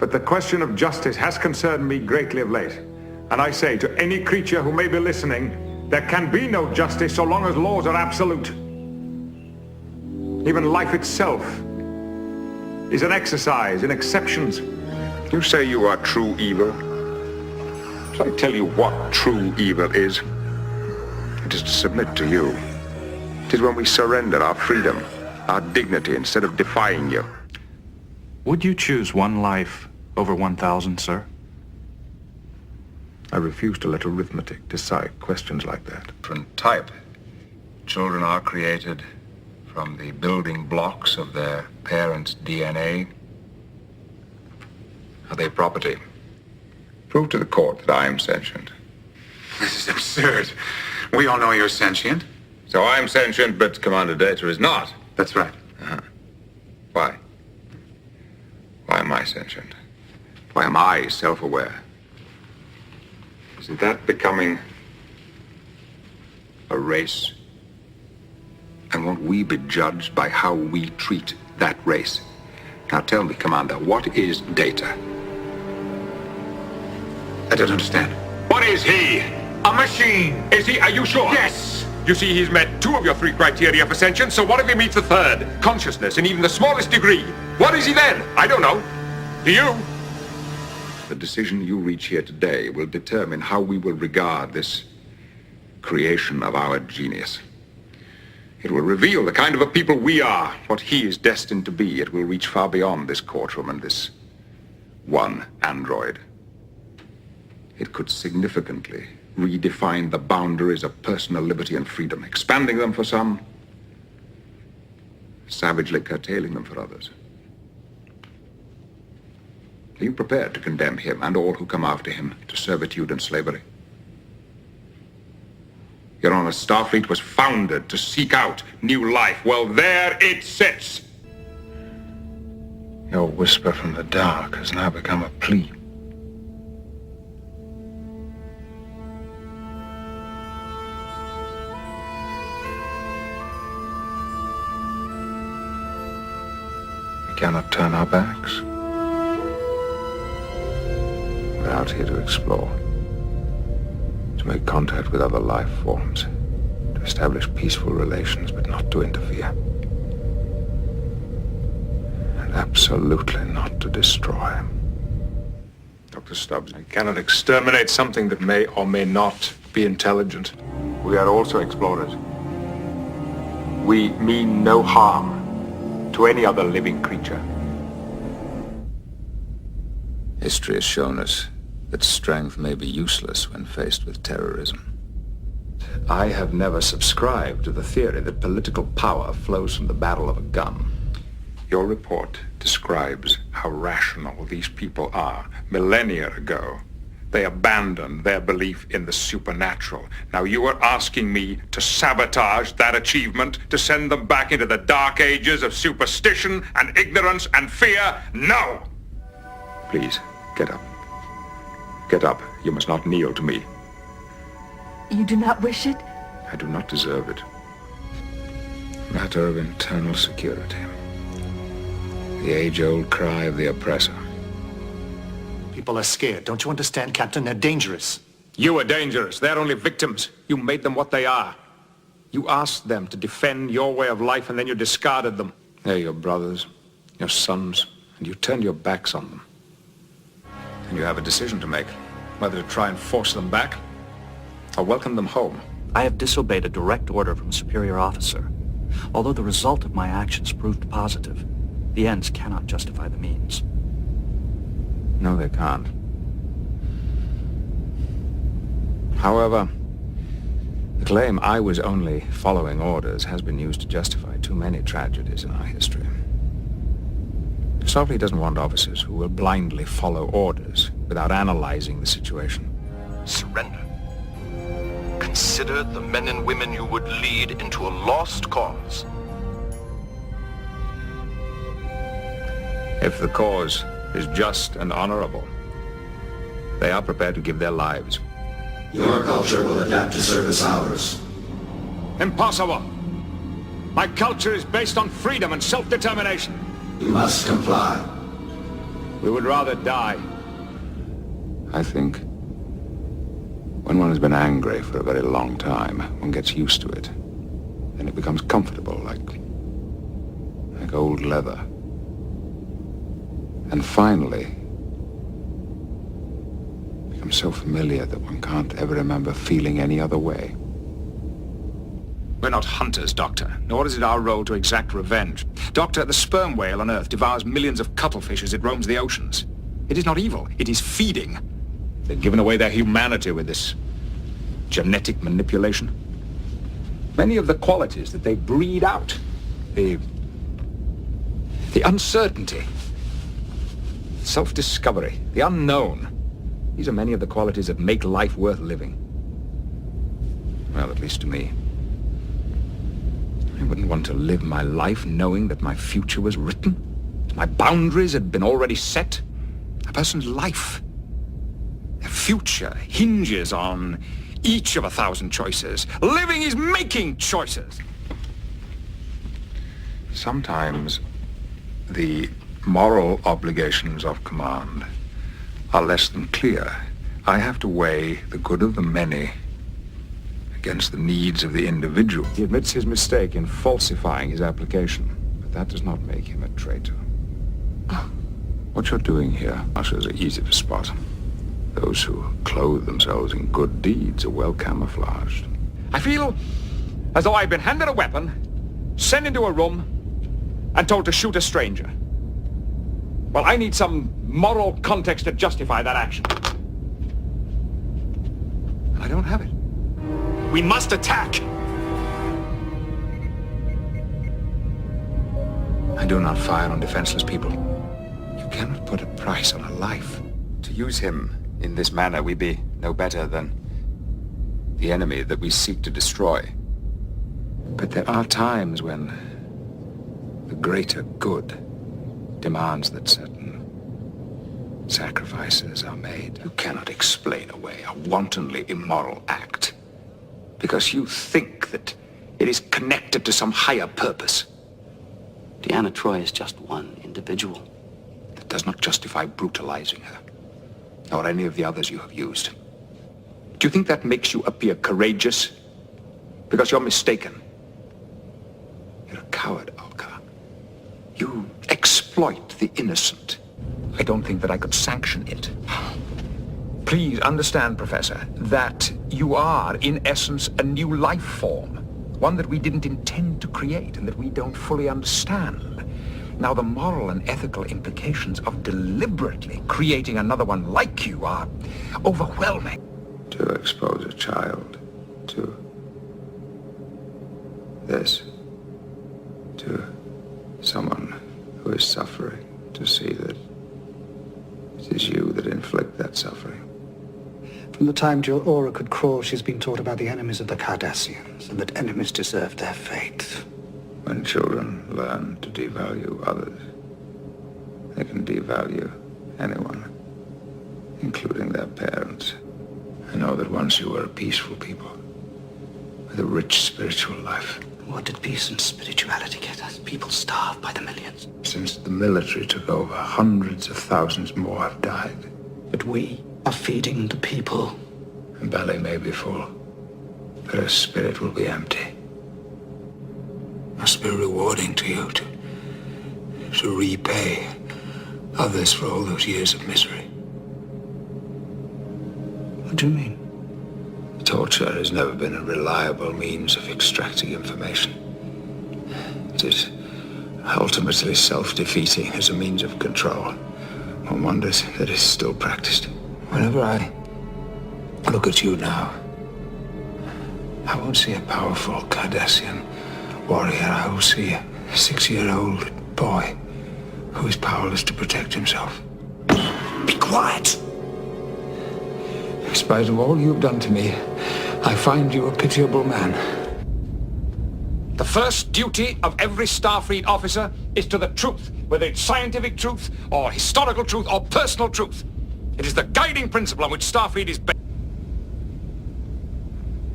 But the question of justice has concerned me greatly of late. And I say to any creature who may be listening, there can be no justice so long as laws are absolute. Even life itself is an exercise in exceptions. You say you are true evil. Shall I tell you what true evil is? It is to submit to you. It is when we surrender our freedom, our dignity, instead of defying you. Would you choose one life over 1,000, sir? I refuse to let arithmetic decide questions like that. Different type. Children are created from the building blocks of their parents' DNA. Are they property? Prove to the court that I am sentient. This is absurd. We all know you're sentient. So I'm sentient, but Commander Data is not. That's right. Why? Why am I sentient? Why am I self-aware? Isn't that becoming a race? And won't we be judged by how we treat that race? Now tell me, Commander, what is Data? I don't understand. What is he? A machine! Is he? Are you sure? Yes! You see, he's met 2 of your 3 criteria for sentience, so what if he meets the 3rd? Consciousness, in even the smallest degree. What is he then? I don't know. Do you? The decision you reach here today will determine how we will regard this creation of our genius. It will reveal the kind of a people we are, what he is destined to be. It will reach far beyond this courtroom and this one android. It could significantly redefine the boundaries of personal liberty and freedom, expanding them for some, savagely curtailing them for others. Are you prepared to condemn him and all who come after him to servitude and slavery? Your Honor, Starfleet was founded to seek out new life. Well, there it sits. Your whisper from the dark has now become a plea. We cannot turn our backs. We're out here to explore, to make contact with other life forms, to establish peaceful relations, but not to interfere. And absolutely not to destroy. Dr. Stubbs, I cannot exterminate something that may or may not be intelligent. We are also explorers. We mean no harm to any other living creature. History has shown us that strength may be useless when faced with terrorism. I have never subscribed to the theory that political power flows from the barrel of a gun. Your report describes how rational these people are. Millennia ago, they abandoned their belief in the supernatural. Now you are asking me to sabotage that achievement, to send them back into the dark ages of superstition and ignorance and fear? No! Please, get up. Get up. You must not kneel to me. You do not wish it? I do not deserve it. Matter of internal security. The age-old cry of the oppressor. People are scared. Don't you understand, Captain? They're dangerous. You are dangerous. They're only victims. You made them what they are. You asked them to defend your way of life, and then you discarded them. They're your brothers, your sons, and you turned your backs on them. And you have a decision to make, whether to try and force them back or welcome them home. I have disobeyed a direct order from a superior officer. Although the result of my actions proved positive, the ends cannot justify the means. No, they can't. However, the claim I was only following orders has been used to justify too many tragedies in our history. Starfleet doesn't want officers who will blindly follow orders without analyzing the situation. Surrender. Consider the men and women you would lead into a lost cause. If the cause is just and honorable, they are prepared to give their lives. Your culture will adapt to service ours. Impossible! My culture is based on freedom and self-determination. You must comply. We would rather die. I think when one has been angry for a very long time, one gets used to it. And it becomes comfortable, like old leather. And finally, it becomes so familiar that one can't ever remember feeling any other way. We're not hunters, Doctor, nor is it our role to exact revenge. Doctor, the sperm whale on Earth devours millions of cuttlefish as it roams the oceans. It is not evil, it is feeding. They've given away their humanity with this genetic manipulation. Many of the qualities that they breed out, the uncertainty, self-discovery, the unknown, these are many of the qualities that make life worth living. Well, at least to me. I wouldn't want to live my life knowing that my future was written. My boundaries had been already set. A person's life, their future, hinges on each of 1,000 choices. Living is making choices. Sometimes the moral obligations of command are less than clear. I have to weigh the good of the many against the needs of the individual. He admits his mistake in falsifying his application, but that does not make him a traitor. What you're doing here, ushers, are easy to spot. Those who clothe themselves in good deeds are well camouflaged. I feel as though I've been handed a weapon, sent into a room, and told to shoot a stranger. Well, I need some moral context to justify that action. I don't have it. We must attack! I do not fire on defenseless people. You cannot put a price on a life. To use him in this manner, we be no better than the enemy that we seek to destroy. But there are times when the greater good demands that certain sacrifices are made. You cannot explain away a wantonly immoral act because you think that it is connected to some higher purpose. Deanna Troy is just one individual. That does not justify brutalizing her, nor any of the others you have used. Do you think that makes you appear courageous? Because you're mistaken. You're a coward, Olga. You exploit the innocent. I don't think that I could sanction it. Please understand, Professor, that you are, in essence, a new life form. One that we didn't intend to create and that we don't fully understand. Now, the moral and ethical implications of deliberately creating another one like you are overwhelming. To expose a child to this, to someone who is suffering, to see that it is you that inflict that suffering. From the time Jill Aura could crawl, she's been taught about the enemies of the Cardassians, and that enemies deserve their fate. When children learn to devalue others, they can devalue anyone, including their parents. I know that once you were a peaceful people, with a rich spiritual life. What did peace and spirituality get us? People starve by the millions. Since the military took over, hundreds of thousands more have died. But we are feeding the people. Her belly may be full, but her spirit will be empty. Must be rewarding to you to repay others for all those years of misery. What do you mean? Torture has never been a reliable means of extracting information. It is ultimately self-defeating as a means of control. One wonders that it's still practiced. Whenever I look at you now, I won't see a powerful Cardassian warrior. I will see a 6-year-old boy who is powerless to protect himself. Be quiet! In spite of all you've done to me, I find you a pitiable man. The first duty of every Starfleet officer is to the truth, whether it's scientific truth, or historical truth, or personal truth. It is the guiding principle on which Starfleet is based.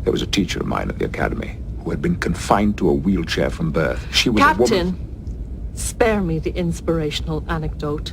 There was a teacher of mine at the Academy who had been confined to a wheelchair from birth. She was a woman. Captain, spare me the inspirational anecdote.